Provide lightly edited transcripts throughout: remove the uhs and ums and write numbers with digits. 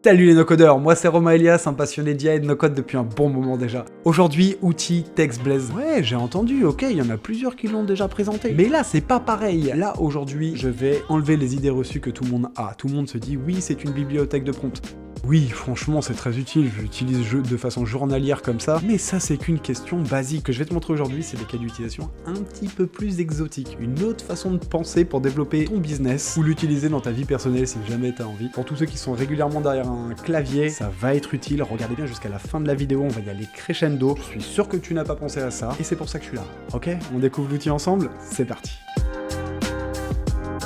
Salut les no-codeurs, moi c'est Romain Elias, un passionné d'IA et de no-code depuis un bon moment déjà. Aujourd'hui, outil TextBlaze. Ouais, j'ai entendu, ok, il y en a plusieurs qui l'ont déjà présenté. Mais là, c'est pas pareil. Là, aujourd'hui, je vais enlever les idées reçues que tout le monde a. Tout le monde se dit, oui, c'est une bibliothèque de prompts. Oui, franchement, c'est très utile, je l'utilise de façon journalière comme ça, mais ça, c'est qu'une question basique. Ce que je vais te montrer aujourd'hui, c'est des cas d'utilisation un petit peu plus exotiques. Une autre façon de penser pour développer ton business ou l'utiliser dans ta vie personnelle si jamais tu as envie. Pour tous ceux qui sont régulièrement derrière un clavier, ça va être utile. Regardez bien jusqu'à la fin de la vidéo, on va y aller crescendo. Je suis sûr que tu n'as pas pensé à ça, et c'est pour ça que je suis là. Ok, on découvre l'outil ensemble? C'est parti.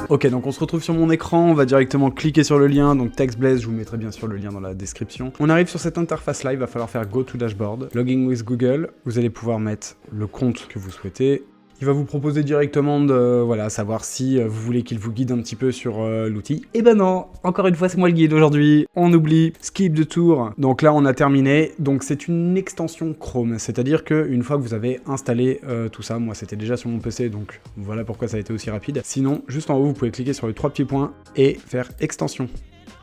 Ok, donc on se retrouve sur mon écran, on va directement cliquer sur le lien, donc TextBlaze, je vous mettrai bien sûr le lien dans la description. On arrive sur cette interface là, il va falloir faire Go to Dashboard, Logging with Google, vous allez pouvoir mettre le compte que vous souhaitez. Il va vous proposer directement de savoir si vous voulez qu'il vous guide un petit peu sur l'outil. Et ben non, encore une fois c'est moi le guide aujourd'hui, on oublie, skip de tour. Donc là on a terminé, donc c'est une extension Chrome, c'est-à-dire qu'une fois que vous avez installé tout ça, moi c'était déjà sur mon PC, donc voilà pourquoi ça a été aussi rapide. Sinon, juste en haut vous pouvez cliquer sur les 3 petits points et faire extension.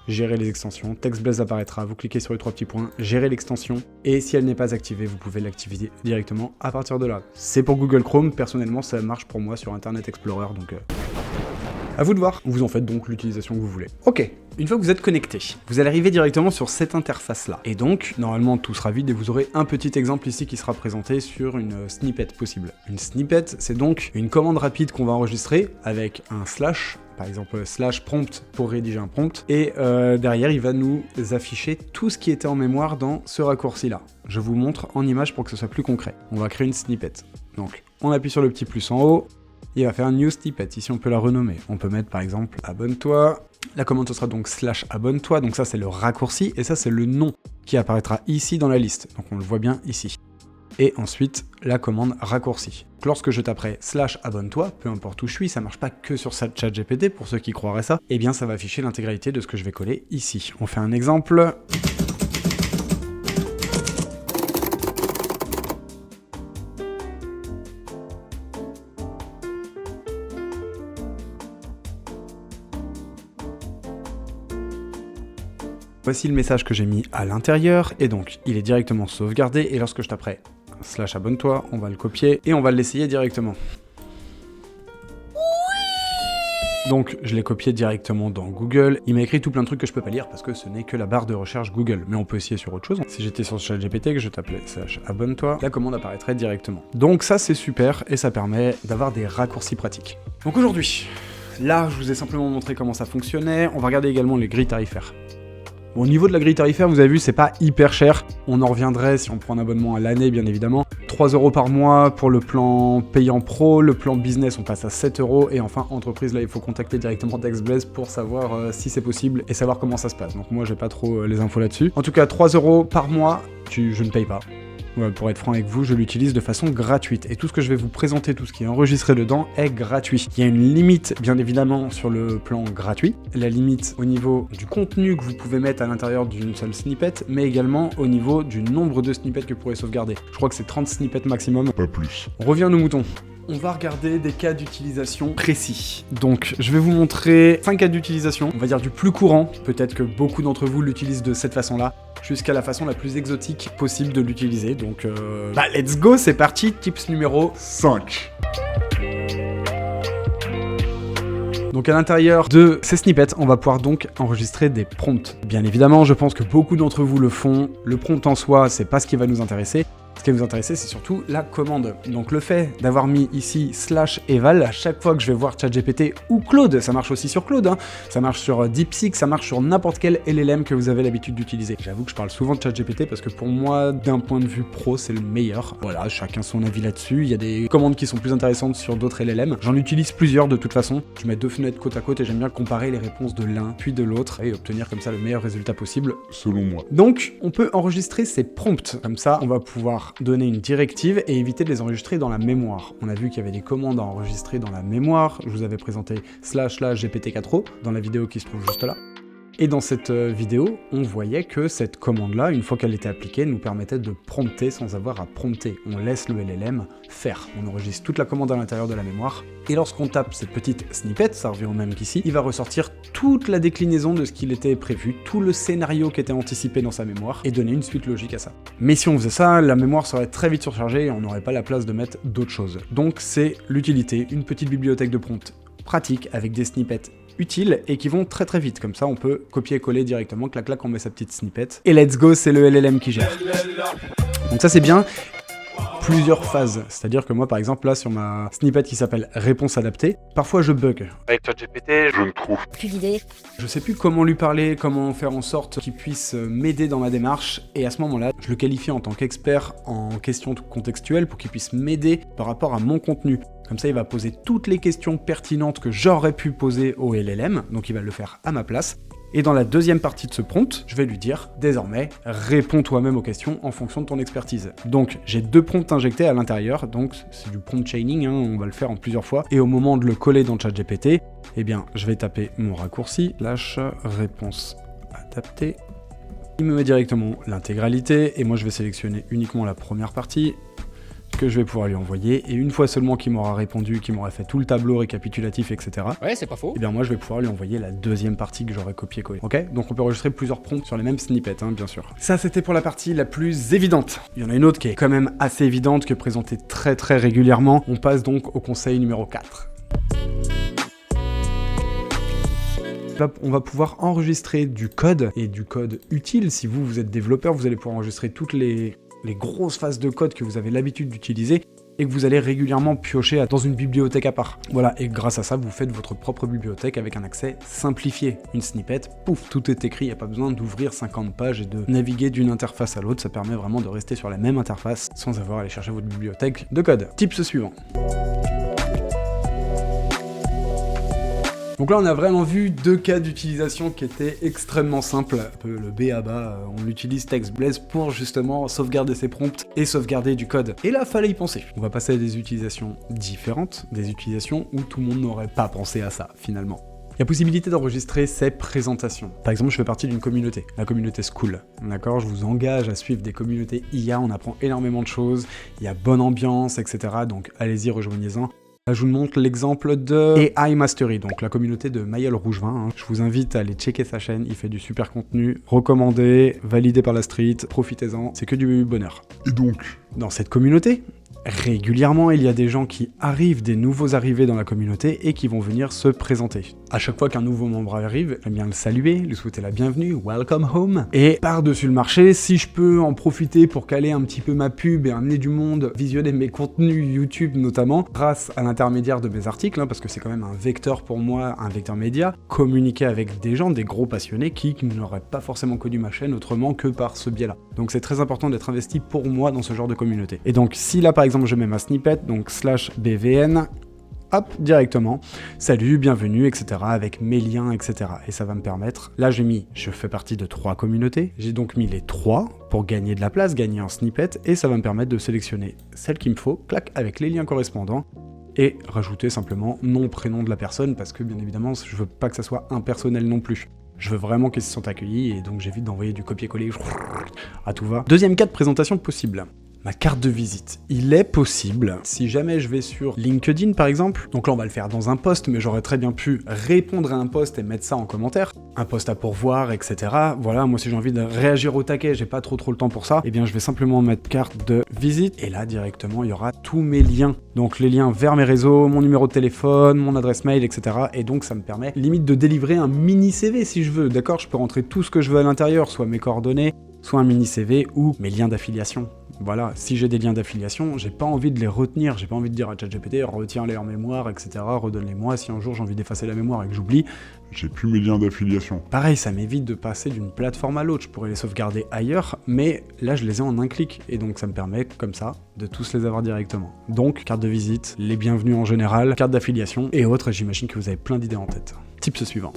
Gérer les extensions, TextBlaze apparaîtra, vous cliquez sur les 3 petits points, gérer l'extension, et si elle n'est pas activée, vous pouvez l'activer directement à partir de là. C'est pour Google Chrome, personnellement ça marche pour moi sur Internet Explorer, donc à vous de voir. Vous en faites donc l'utilisation que vous voulez. Ok, une fois que vous êtes connecté, vous allez arriver directement sur cette interface-là. Et donc, normalement, tout sera vide et vous aurez un petit exemple ici qui sera présenté sur une snippet possible. Une snippet, c'est donc une commande rapide qu'on va enregistrer avec un slash, par exemple slash prompt pour rédiger un prompt, et derrière il va nous afficher tout ce qui était en mémoire dans ce raccourci-là. Je vous montre en image pour que ce soit plus concret. On va créer une snippet. Donc on appuie sur le petit plus en haut, il va faire un new snippet, ici on peut la renommer. On peut mettre par exemple abonne-toi, la commande ce sera donc slash abonne-toi, donc ça c'est le raccourci, et ça c'est le nom qui apparaîtra ici dans la liste, donc on le voit bien ici. Et ensuite, la commande raccourci. Lorsque je taperai slash abonne-toi, peu importe où je suis, ça marche pas que sur ChatGPT, pour ceux qui croiraient ça, eh bien ça va afficher l'intégralité de ce que je vais coller ici. On fait un exemple. Voici le message que j'ai mis à l'intérieur, et donc il est directement sauvegardé, et lorsque je taperai slash abonne-toi, on va le copier et on va l'essayer directement. Donc je l'ai copié directement dans Google. Il m'a écrit tout plein de trucs que je peux pas lire parce que ce n'est que la barre de recherche Google. Mais on peut essayer sur autre chose. Si j'étais sur ChatGPT, que je tapais slash abonne-toi, la commande apparaîtrait directement. Donc ça c'est super et ça permet d'avoir des raccourcis pratiques. Donc aujourd'hui, là je vous ai simplement montré comment ça fonctionnait. On va regarder également les grilles tarifaires. Bon, au niveau de la grille tarifaire, vous avez vu, c'est pas hyper cher. On en reviendrait si on prend un abonnement à l'année, bien évidemment. 3 € par mois pour le plan payant pro, le plan business, on passe à 7 €. Et enfin, entreprise, là, il faut contacter directement TextBlaze pour savoir si c'est possible et savoir comment ça se passe. Donc moi, j'ai pas trop les infos là-dessus. En tout cas, 3 € par mois, je ne paye pas. Ouais, pour être franc avec vous, je l'utilise de façon gratuite. Et tout ce que je vais vous présenter, tout ce qui est enregistré dedans, est gratuit. Il y a une limite, bien évidemment, sur le plan gratuit. La limite au niveau du contenu que vous pouvez mettre à l'intérieur d'une seule snippet, mais également au niveau du nombre de snippets que vous pourrez sauvegarder. Je crois que c'est 30 snippets maximum. Pas plus. On revient à nos moutons. On va regarder des cas d'utilisation précis. Donc, je vais vous montrer 5 cas d'utilisation. On va dire du plus courant. Peut-être que beaucoup d'entre vous l'utilisent de cette façon-là, jusqu'à la façon la plus exotique possible de l'utiliser. Donc, let's go, c'est parti. Tips numéro 5. Donc à l'intérieur de ces snippets, on va pouvoir donc enregistrer des prompts. Bien évidemment, je pense que beaucoup d'entre vous le font. Le prompt en soi, c'est pas ce qui va nous intéresser. Ce qui va nous intéresser, c'est surtout la commande. Donc le fait d'avoir mis ici slash eval, à chaque fois que je vais voir ChatGPT ou Claude, ça marche aussi sur Claude, hein, ça marche sur DeepSeek, ça marche sur n'importe quel LLM que vous avez l'habitude d'utiliser. J'avoue que je parle souvent de ChatGPT parce que pour moi, d'un point de vue pro, c'est le meilleur. Voilà, chacun son avis là-dessus. Il y a des commandes qui sont plus intéressantes sur d'autres LLM. J'en utilise plusieurs de toute façon. Je mets 2 fenêtres côte à côte et j'aime bien comparer les réponses de l'un puis de l'autre et obtenir comme ça le meilleur résultat possible. Selon moi. Donc, on peut enregistrer ces prompts. Comme ça, on va pouvoir donner une directive et éviter de les enregistrer dans la mémoire. On a vu qu'il y avait des commandes à enregistrer dans la mémoire. Je vous avais présenté /GPT4o dans la vidéo qui se trouve juste là. Et dans cette vidéo, on voyait que cette commande-là, une fois qu'elle était appliquée, nous permettait de prompter sans avoir à prompter. On laisse le LLM faire. On enregistre toute la commande à l'intérieur de la mémoire. Et lorsqu'on tape cette petite snippet, ça revient au même qu'ici, il va ressortir toute la déclinaison de ce qu'il était prévu, tout le scénario qui était anticipé dans sa mémoire, et donner une suite logique à ça. Mais si on faisait ça, la mémoire serait très vite surchargée et on n'aurait pas la place de mettre d'autres choses. Donc c'est l'utilité, une petite bibliothèque de prompt pratique avec des snippets utiles et qui vont très très vite. Comme ça, on peut copier-coller directement, clac clac, on met sa petite snippet. Et let's go, c'est le LLM qui gère. Donc ça c'est bien. Plusieurs phases, c'est-à-dire que moi par exemple là sur ma snippet qui s'appelle réponse adaptée, parfois je bug. Avec ChatGPT, je ne trouve plus l'idée. Je sais plus comment lui parler, comment faire en sorte qu'il puisse m'aider dans ma démarche, et à ce moment-là, je le qualifie en tant qu'expert en questions contextuelles pour qu'il puisse m'aider par rapport à mon contenu. Comme ça, il va poser toutes les questions pertinentes que j'aurais pu poser au LLM, donc il va le faire à ma place. Et dans la deuxième partie de ce prompt, je vais lui dire, désormais, réponds toi-même aux questions en fonction de ton expertise. Donc, j'ai 2 prompts injectés à l'intérieur, donc c'est du prompt chaining, on va le faire en plusieurs fois. Et au moment de le coller dans ChatGPT, eh bien, je vais taper mon raccourci, réponse adaptée. Il me met directement l'intégralité, et moi je vais sélectionner uniquement la première partie, que je vais pouvoir lui envoyer, et une fois seulement qu'il m'aura répondu, qu'il m'aura fait tout le tableau récapitulatif, etc. Ouais, c'est pas faux. Et bien moi je vais pouvoir lui envoyer la deuxième partie que j'aurais copié-collé. Ok? Donc on peut enregistrer plusieurs prompts sur les mêmes snippets, bien sûr. Ça c'était pour la partie la plus évidente. Il y en a une autre qui est quand même assez évidente, que présentée très très régulièrement. On passe donc au conseil numéro 4. Là, on va pouvoir enregistrer du code, et du code utile. Si vous êtes développeur, vous allez pouvoir enregistrer toutes les grosses phases de code que vous avez l'habitude d'utiliser et que vous allez régulièrement piocher dans une bibliothèque à part. Voilà, et grâce à ça, vous faites votre propre bibliothèque avec un accès simplifié. Une snippet, pouf, tout est écrit, il n'y a pas besoin d'ouvrir 50 pages et de naviguer d'une interface à l'autre, ça permet vraiment de rester sur la même interface sans avoir à aller chercher votre bibliothèque de code. Tips suivant. Donc là, on a vraiment vu 2 cas d'utilisation qui étaient extrêmement simples. Un peu le B à bas, on utilise TextBlaze pour justement sauvegarder ses prompts et sauvegarder du code. Et là, fallait y penser. On va passer à des utilisations différentes, des utilisations où tout le monde n'aurait pas pensé à ça, finalement. Il y a possibilité d'enregistrer ses présentations. Par exemple, je fais partie d'une communauté, la communauté School. D'accord, je vous engage à suivre des communautés IA, on apprend énormément de choses, il y a bonne ambiance, etc. Donc allez-y, rejoignez-en. Là, je vous montre l'exemple de AI Mastery, donc la communauté de Mailleul Rougevin. Je vous invite à aller checker sa chaîne, il fait du super contenu, recommandé, validé par la street, profitez-en, c'est que du bonheur. Et donc, dans cette communauté, régulièrement, il y a des gens qui arrivent, des nouveaux arrivés dans la communauté et qui vont venir se présenter. À chaque fois qu'un nouveau membre arrive, j'aime bien le saluer, lui souhaiter la bienvenue, welcome home. Et par-dessus le marché, si je peux en profiter pour caler un petit peu ma pub et amener du monde visionner mes contenus YouTube notamment, grâce à l'intermédiaire de mes articles, parce que c'est quand même un vecteur pour moi, un vecteur média, communiquer avec des gens, des gros passionnés qui n'auraient pas forcément connu ma chaîne autrement que par ce biais-là. Donc c'est très important d'être investi pour moi dans ce genre de communauté. Et donc si là par exemple je mets ma snippet, donc /bvn, hop, directement, salut, bienvenue, etc., avec mes liens, etc. Et ça va me permettre, là je fais partie de 3 communautés, j'ai donc mis les 3 pour gagner de la place, gagner un snippet, et ça va me permettre de sélectionner celle qu'il me faut, clac, avec les liens correspondants, et rajouter simplement nom, prénom de la personne, parce que bien évidemment, je veux pas que ça soit impersonnel non plus. Je veux vraiment qu'ils se sentent accueillis, et donc j'évite d'envoyer du copier-coller à tout va. Deuxième cas de présentation possible. Ma carte de visite. Il est possible, si jamais je vais sur LinkedIn par exemple, donc là on va le faire dans un post, mais j'aurais très bien pu répondre à un post et mettre ça en commentaire, un post à pourvoir, etc. Voilà, moi si j'ai envie de réagir au taquet, j'ai pas trop le temps pour ça, et bien je vais simplement mettre carte de visite, et là directement il y aura tous mes liens. Donc les liens vers mes réseaux, mon numéro de téléphone, mon adresse mail, etc. Et donc ça me permet limite de délivrer un mini CV si je veux, d'accord? Je peux rentrer tout ce que je veux à l'intérieur, soit mes coordonnées, soit un mini CV ou mes liens d'affiliation. Voilà, si j'ai des liens d'affiliation, j'ai pas envie de les retenir, j'ai pas envie de dire à ChatGPT, retiens-les en mémoire, etc., redonne-les-moi, si un jour j'ai envie d'effacer la mémoire et que j'oublie, j'ai plus mes liens d'affiliation. Pareil, ça m'évite de passer d'une plateforme à l'autre, je pourrais les sauvegarder ailleurs, mais là je les ai en un clic, et donc ça me permet, comme ça, de tous les avoir directement. Donc, carte de visite, les bienvenus en général, carte d'affiliation, et autres, j'imagine que vous avez plein d'idées en tête. Tips suivant.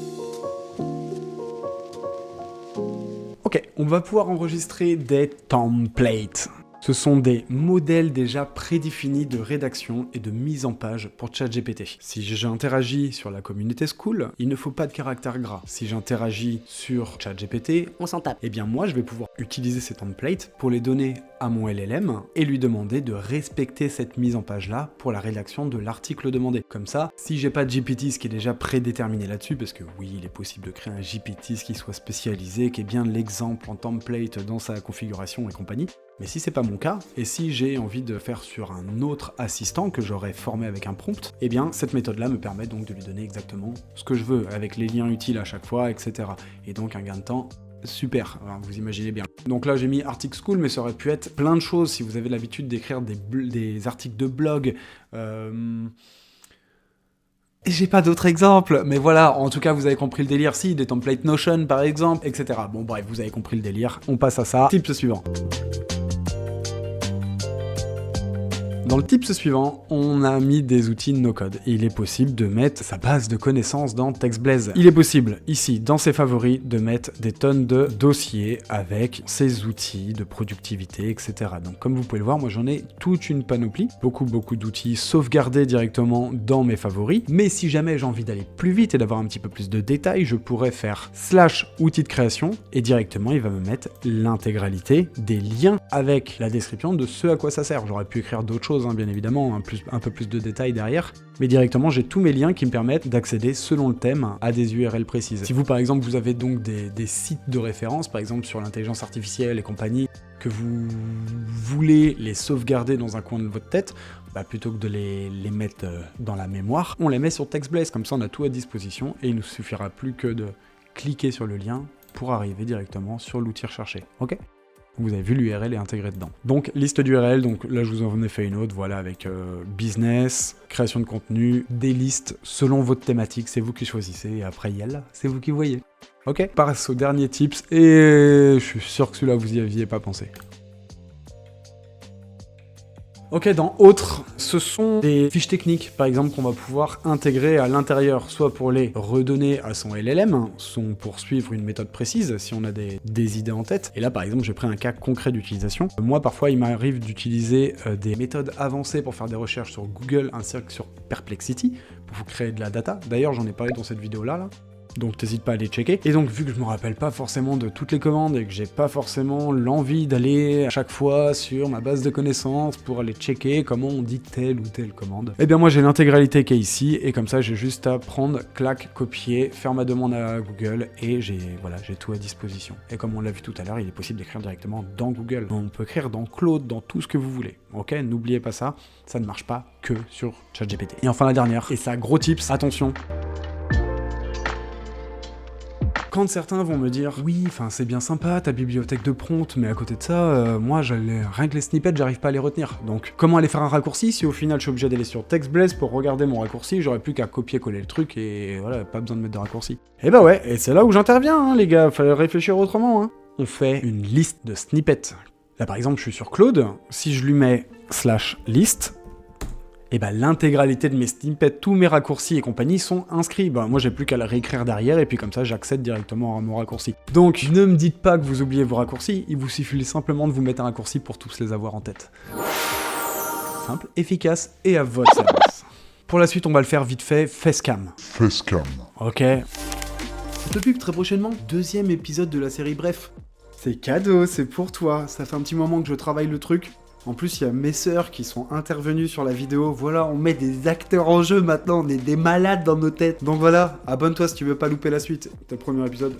Ok, on va pouvoir enregistrer des templates. Ce sont des modèles déjà prédéfinis de rédaction et de mise en page pour ChatGPT. Si j'interagis sur la communauté School, il ne faut pas de caractère gras. Si j'interagis sur ChatGPT, On s'en tape. eh bien moi je vais pouvoir utiliser ces templates pour les donner à mon LLM et lui demander de respecter cette mise en page là pour la rédaction de l'article demandé. Comme ça, si j'ai pas de GPT ce qui est déjà prédéterminé là-dessus, parce que oui, il est possible de créer un GPT qui soit spécialisé, qui est bien l'exemple en template dans sa configuration et compagnie. Mais si c'est pas mon cas, et si j'ai envie de faire sur un autre assistant que j'aurais formé avec un prompt, eh bien cette méthode-là me permet donc de lui donner exactement ce que je veux, avec les liens utiles à chaque fois, etc. Et donc un gain de temps super, alors, vous imaginez bien. Donc là j'ai mis Article School, mais ça aurait pu être plein de choses si vous avez l'habitude d'écrire des articles de blog. J'ai pas d'autres exemples, mais voilà, en tout cas vous avez compris le délire, si, des templates Notion par exemple, etc. Bon bref, vous avez compris le délire, on passe à ça. Tips suivant. Dans le tips suivant, on a mis des outils no-code. Il est possible de mettre sa base de connaissances dans TextBlaze. Il est possible, ici, dans ses favoris, de mettre des tonnes de dossiers avec ces outils de productivité, etc. Donc comme vous pouvez le voir, moi j'en ai toute une panoplie. Beaucoup d'outils sauvegardés directement dans mes favoris. Mais si jamais j'ai envie d'aller plus vite et d'avoir un petit peu plus de détails, je pourrais faire /outil de création et directement il va me mettre l'intégralité des liens avec la description de ce à quoi ça sert. J'aurais pu écrire d'autres choses, bien évidemment, un peu plus de détails derrière, mais directement j'ai tous mes liens qui me permettent d'accéder selon le thème à des URL précises. Si vous par exemple vous avez donc des sites de référence, par exemple sur l'intelligence artificielle et compagnie, que vous voulez les sauvegarder dans un coin de votre tête, plutôt que de les mettre dans la mémoire, on les met sur TextBlaze, comme ça on a tout à disposition et il nous suffira plus que de cliquer sur le lien pour arriver directement sur l'outil recherché. Ok ? Vous avez vu, l'URL est intégrée dedans. Donc, liste d'URL, donc là je vous en ai fait une autre, voilà, avec business, création de contenu, des listes selon votre thématique, c'est vous qui choisissez, et après Yel, c'est vous qui voyez. Ok ? Passe au dernier tips, et je suis sûr que celui-là vous y aviez pas pensé. Ok, dans autres, ce sont des fiches techniques, par exemple, qu'on va pouvoir intégrer à l'intérieur, soit pour les redonner à son LLM, soit pour suivre une méthode précise, si on a des idées en tête. Et là, par exemple, j'ai pris un cas concret d'utilisation. Moi, parfois, il m'arrive d'utiliser des méthodes avancées pour faire des recherches sur Google, ainsi que sur Perplexity, pour vous créer de la data. D'ailleurs, j'en ai parlé dans cette vidéo-là, donc n'hésite pas à les checker. Et donc vu que je me rappelle pas forcément de toutes les commandes et que j'ai pas forcément l'envie d'aller à chaque fois sur ma base de connaissances pour aller checker comment on dit telle ou telle commande, eh bien moi j'ai l'intégralité qui est ici et comme ça j'ai juste à prendre, clac, copier, faire ma demande à Google et j'ai tout à disposition. Et comme on l'a vu tout à l'heure, il est possible d'écrire directement dans Google. On peut écrire dans Claude, dans tout ce que vous voulez. Ok, n'oubliez pas ça, ça ne marche pas que sur ChatGPT. Et enfin la dernière, et ça gros tips, attention. Quand certains vont me dire « Oui, c'est bien sympa, ta bibliothèque de prompt, mais à côté de ça, moi, rien que les snippets, j'arrive pas à les retenir. Donc, comment aller faire un raccourci si au final, je suis obligé d'aller sur TextBlaze pour regarder mon raccourci, j'aurais plus qu'à copier-coller le truc et voilà, pas besoin de mettre de raccourci. » Et bah ouais, et c'est là où j'interviens, les gars, fallait réfléchir autrement. On fait une liste de snippets. Là, par exemple, je suis sur Claude, si je lui mets /list, et l'intégralité de mes snippets, tous mes raccourcis et compagnie sont inscrits. Moi j'ai plus qu'à le réécrire derrière et puis comme ça j'accède directement à mon raccourci. Donc ne me dites pas que vous oubliez vos raccourcis, il vous suffit simplement de vous mettre un raccourci pour tous les avoir en tête. Simple, efficace et à votre service. Pour la suite on va le faire vite fait, facecam. Facecam. Ok. Depuis que très prochainement, 2e épisode de la série Bref. C'est cadeau, c'est pour toi, ça fait un petit moment que je travaille le truc. En plus, il y a mes sœurs qui sont intervenues sur la vidéo. Voilà, on met des acteurs en jeu maintenant, on est des malades dans nos têtes. Donc voilà, abonne-toi si tu veux pas louper la suite. C'est le premier épisode.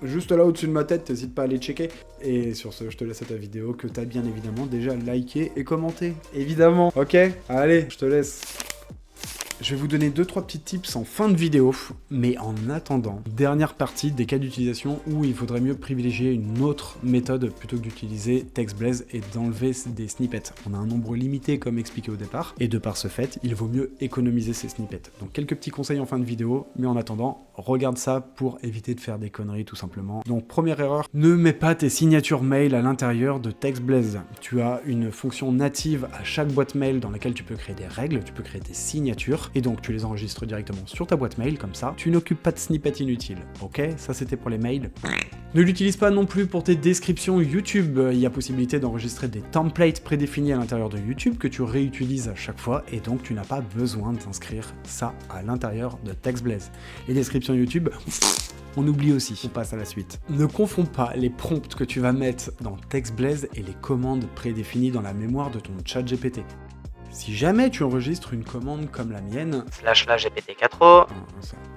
Juste là au-dessus de ma tête, t'hésites pas à aller checker. Et sur ce, je te laisse à ta vidéo que t'as bien évidemment déjà liké et commenté. Évidemment, ok ? Allez, je te laisse. Je vais vous donner 2-3 petits tips en fin de vidéo, mais en attendant, dernière partie des cas d'utilisation où il faudrait mieux privilégier une autre méthode plutôt que d'utiliser TextBlaze et d'enlever des snippets. On a un nombre limité comme expliqué au départ, et de par ce fait, il vaut mieux économiser ces snippets. Donc quelques petits conseils en fin de vidéo, mais en attendant, regarde ça pour éviter de faire des conneries tout simplement. Donc première erreur, ne mets pas tes signatures mail à l'intérieur de TextBlaze. Tu as une fonction native à chaque boîte mail dans laquelle tu peux créer des règles, tu peux créer des signatures. l'intérieur, et donc tu les enregistres directement sur ta boîte mail, comme ça, tu n'occupes pas de snippets inutiles, ok? Ça c'était pour les mails. Ne l'utilise pas non plus pour tes descriptions YouTube, il y a possibilité d'enregistrer des templates prédéfinis à l'intérieur de YouTube que tu réutilises à chaque fois, et donc tu n'as pas besoin d'inscrire ça à l'intérieur de TextBlaze. Les descriptions YouTube, on oublie aussi, on passe à la suite. Ne confonds pas les prompts que tu vas mettre dans TextBlaze et les commandes prédéfinies dans la mémoire de ton chat GPT. Si jamais tu enregistres une commande comme la mienne, /GPT4o,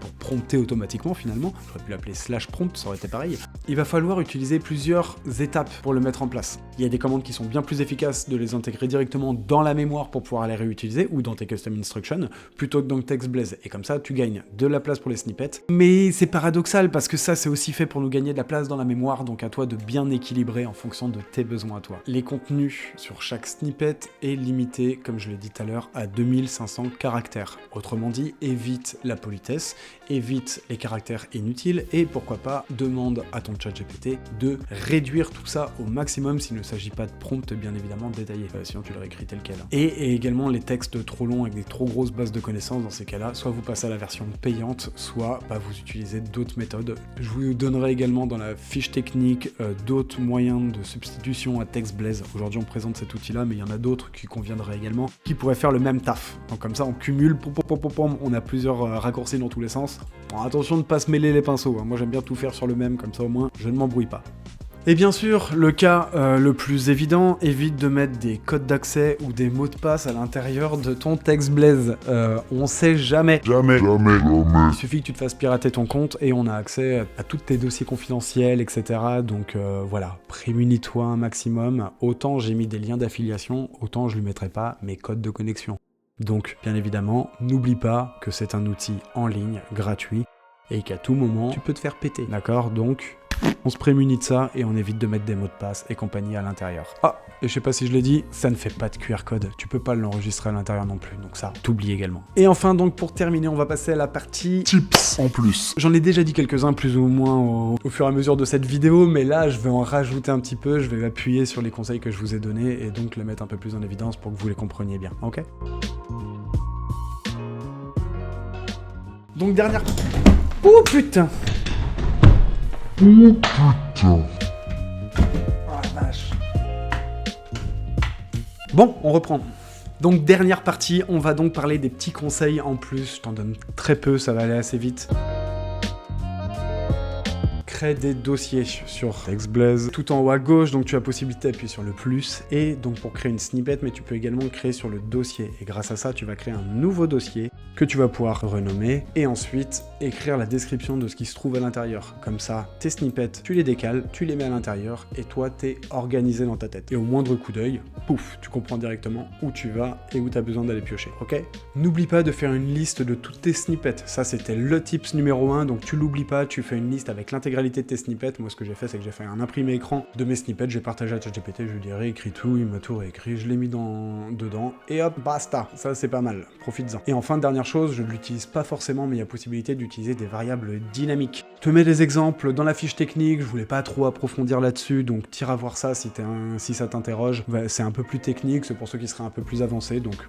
pour prompter automatiquement finalement, j'aurais pu l'appeler /prompt, ça aurait été pareil, il va falloir utiliser plusieurs étapes pour le mettre en place. Il y a des commandes qui sont bien plus efficaces de les intégrer directement dans la mémoire pour pouvoir les réutiliser, ou dans tes custom instructions, plutôt que dans TextBlaze, et comme ça tu gagnes de la place pour les snippets. Mais c'est paradoxal, parce que ça c'est aussi fait pour nous gagner de la place dans la mémoire, donc à toi de bien équilibrer en fonction de tes besoins à toi. Les contenus sur chaque snippet est limité, comme je l'ai dit tout à l'heure, à 2500 caractères. Autrement dit, évite la politesse, évite les caractères inutiles, et pourquoi pas, demande à ton chat GPT de réduire tout ça au maximum s'il ne s'agit pas de prompt bien évidemment détaillé, sinon tu le réécris tel quel. Et également les textes trop longs avec des trop grosses bases de connaissances, dans ces cas-là, soit vous passez à la version payante, soit vous utilisez d'autres méthodes. Je vous donnerai également dans la fiche technique d'autres moyens de substitution à TextBlaze. Aujourd'hui on présente cet outil-là, mais il y en a d'autres qui conviendraient également, qui pourraient faire le même taf. Donc comme ça on cumule, on a plusieurs raccourcis dans tous les sens. Bon, attention de ne pas se mêler les pinceaux, hein. Moi j'aime bien tout faire sur le même, comme ça au moins je ne m'embrouille pas. Et bien sûr, le cas le plus évident, évite de mettre des codes d'accès ou des mots de passe à l'intérieur de ton TextBlaze. On sait jamais. Jamais. Il suffit que tu te fasses pirater ton compte et on a accès à tous tes dossiers confidentiels, etc. Donc voilà, prémunis-toi un maximum. Autant j'ai mis des liens d'affiliation, autant je lui mettrai pas mes codes de connexion. Donc, bien évidemment, n'oublie pas que c'est un outil en ligne, gratuit, et qu'à tout moment, tu peux te faire péter. D'accord? Donc, on se prémunit de ça et on évite de mettre des mots de passe et compagnie à l'intérieur. Ah, et je sais pas si je l'ai dit, ça ne fait pas de QR code. Tu peux pas l'enregistrer à l'intérieur non plus, donc ça, t'oublies également. Et enfin, donc pour terminer, on va passer à la partie Tips en plus. J'en ai déjà dit quelques-uns plus ou moins au fur et à mesure de cette vidéo, mais là, je vais en rajouter un petit peu, je vais appuyer sur les conseils que je vous ai donnés et donc les mettre un peu plus en évidence pour que vous les compreniez bien, ok? Donc dernière... Oh putain! Oh putain. Oh la vache. Bon, on reprend. Donc dernière partie, on va donc parler des petits conseils en plus. Je t'en donne très peu, ça va aller assez vite. Crée des dossiers sur TextBlaze. Tout en haut à gauche, donc tu as possibilité d'appuyer sur le plus et donc pour créer une snippet, mais tu peux également créer sur le dossier. Et grâce à ça, tu vas créer un nouveau dossier que tu vas pouvoir renommer et ensuite écrire la description de ce qui se trouve à l'intérieur. Comme ça, tes snippets, tu les décales, tu les mets à l'intérieur et toi, t'es organisé dans ta tête. Et au moindre coup d'œil, pouf, tu comprends directement où tu vas et où tu as besoin d'aller piocher, ok? N'oublie pas de faire une liste de toutes tes snippets. Ça, c'était le tips numéro 1, donc tu l'oublies pas, tu fais une liste avec l'intégralité de tes snippets. Moi, ce que j'ai fait, c'est que j'ai fait un imprimé écran de mes snippets, j'ai partagé à ChatGPT, je lui ai réécrit tout, il m'a tout réécrit, je l'ai mis dedans, et hop, basta. Ça, c'est pas mal, profites-en. Et enfin, dernière chose, je ne l'utilise pas forcément, mais il y a possibilité d'utiliser des variables dynamiques. Je te mets des exemples dans la fiche technique, je voulais pas trop approfondir là-dessus, donc tire voir ça si ça t'interroge. C'est un peu plus technique, c'est pour ceux qui seraient un peu plus avancés, donc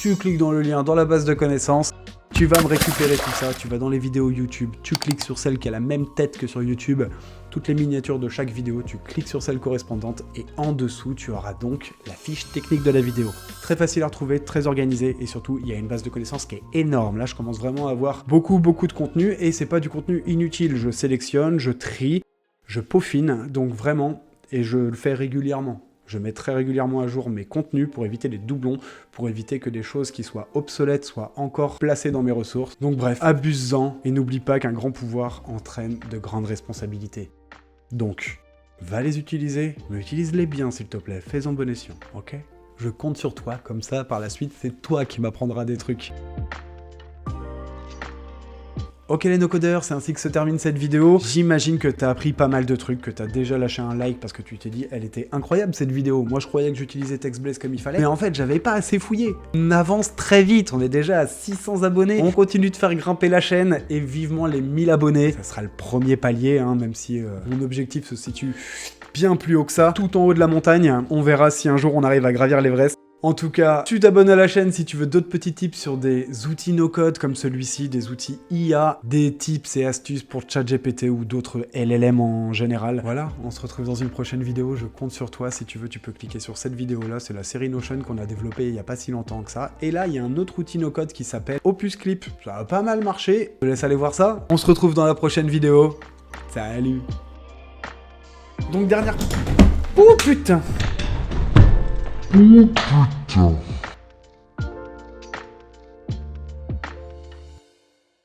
tu cliques dans le lien dans la base de connaissances, tu vas me récupérer tout ça, tu vas dans les vidéos YouTube, tu cliques sur celle qui a la même tête que sur YouTube, toutes les miniatures de chaque vidéo, tu cliques sur celle correspondante et en dessous, tu auras donc la fiche technique de la vidéo. Très facile à retrouver, très organisé et surtout, il y a une base de connaissances qui est énorme. Là, je commence vraiment à avoir beaucoup de contenu et c'est pas du contenu inutile. Je sélectionne, je trie, je peaufine, donc vraiment, et je le fais régulièrement. Je mets très régulièrement à jour mes contenus pour éviter les doublons, pour éviter que des choses qui soient obsolètes soient encore placées dans mes ressources. Donc bref, abuse-en et n'oublie pas qu'un grand pouvoir entraîne de grandes responsabilités. Donc, va les utiliser, mais utilise-les bien s'il te plaît, fais-en bon escient, ok? Je compte sur toi, comme ça par la suite c'est toi qui m'apprendras des trucs. Ok les no-codeurs, c'est ainsi que se termine cette vidéo. J'imagine que t'as appris pas mal de trucs, que t'as déjà lâché un like parce que tu t'es dit elle était incroyable cette vidéo. Moi je croyais que j'utilisais TextBlaze comme il fallait, mais en fait j'avais pas assez fouillé. On avance très vite, on est déjà à 600 abonnés. On continue de faire grimper la chaîne et vivement les 1000 abonnés. Ça sera le premier palier, hein, même si mon objectif se situe bien plus haut que ça, tout en haut de la montagne. On verra si un jour on arrive à gravir l'Everest. En tout cas, tu t'abonnes à la chaîne si tu veux d'autres petits tips sur des outils no-code comme celui-ci, des outils IA, des tips et astuces pour ChatGPT ou d'autres LLM en général. Voilà, on se retrouve dans une prochaine vidéo, je compte sur toi. Si tu veux, tu peux cliquer sur cette vidéo-là, c'est la série Notion qu'on a développée il n'y a pas si longtemps que ça. Et là, il y a un autre outil no-code qui s'appelle Opus Clip. Ça a pas mal marché, je te laisse aller voir ça. On se retrouve dans la prochaine vidéo. Salut. Donc dernière... Oh putain. Oh putain.